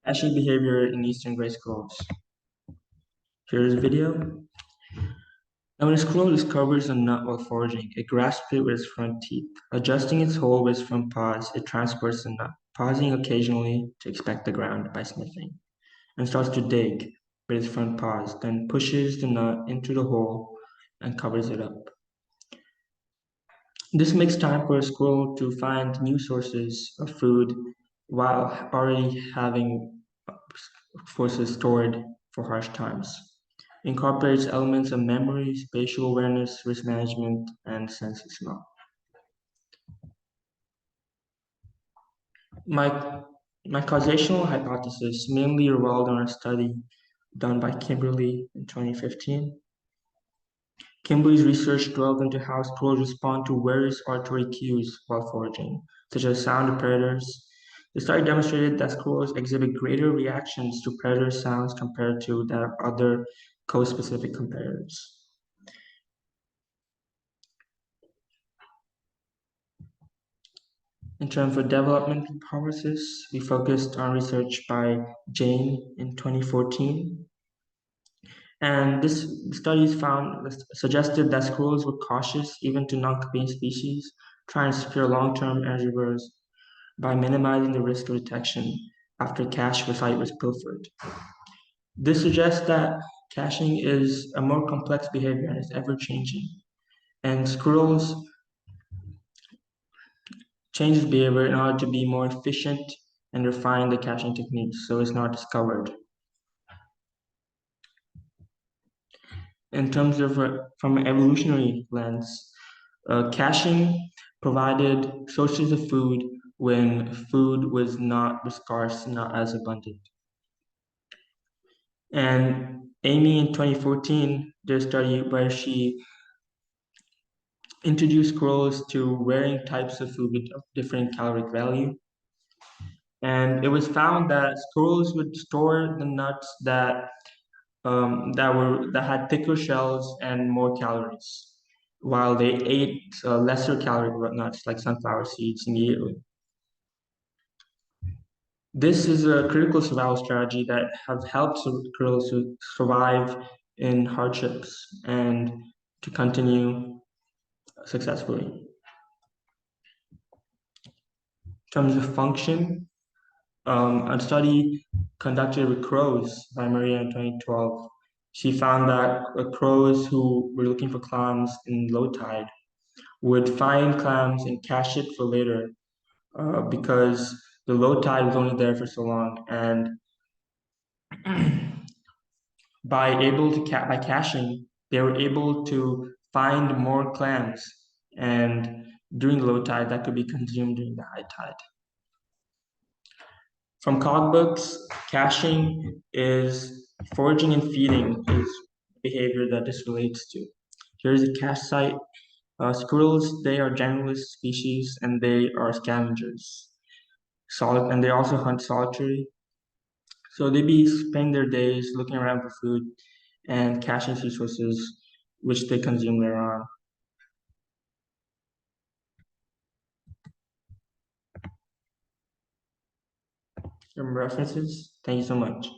caching behavior in eastern gray squirrels. Here's a video. Now, when a squirrel discovers a nut while foraging, it grasps it with its front teeth. Adjusting its hold with its front paws, it transports the nut, pausing occasionally to inspect the ground by sniffing, and starts to dig with its front paws, then pushes the nut into the hole and covers it up. This makes time for a squirrel to find new sources of food while already having forces stored for harsh times. Incorporates elements of memory, spatial awareness, risk management, and sense of smell. My, my causational hypothesis mainly revolved on a study done by Kimberly in 2015. Kimberly's research delved into how squirrels respond to various auditory cues while foraging, such as sound of predators. The study demonstrated that squirrels exhibit greater reactions to predator sounds compared to that of other co-specific competitors. In terms of development hypothesis, we focused on research by Jane in 2014. And this studies suggested that squirrels were cautious even to non-competing species, trying to secure long-term energy reserves by minimizing the risk of detection after cache site was pilfered. This suggests that caching is a more complex behavior and is ever-changing. And squirrels change this behavior in order to be more efficient and refine the caching techniques so it's not discovered. In terms of from an evolutionary lens, caching provided sources of food when food was not scarce, not as abundant. And Amy in 2014 did a study where she introduced squirrels to varying types of food with different caloric value. And it was found that squirrels would store the nuts that had thicker shells and more calories, while they ate lesser caloric nuts like sunflower seeds immediately. This is a critical survival strategy that has helped squirrels to survive in hardships and to continue successfully. In terms of function, a study conducted with crows by Maria in 2012. She found that crows who were looking for clams in low tide would find clams and cache it for later because the low tide was only there for so long. And by caching, they were able to find more clams. And during low tide, that could be consumed during the high tide. From cogbooks, caching is foraging and feeding is behavior that this relates to. Here's a cache site. Squirrels, they are generalist species and they are scavengers. And they also hunt solitary. So they spend their days looking around for food and caching resources which they consume later on. Some references. Thank you so much.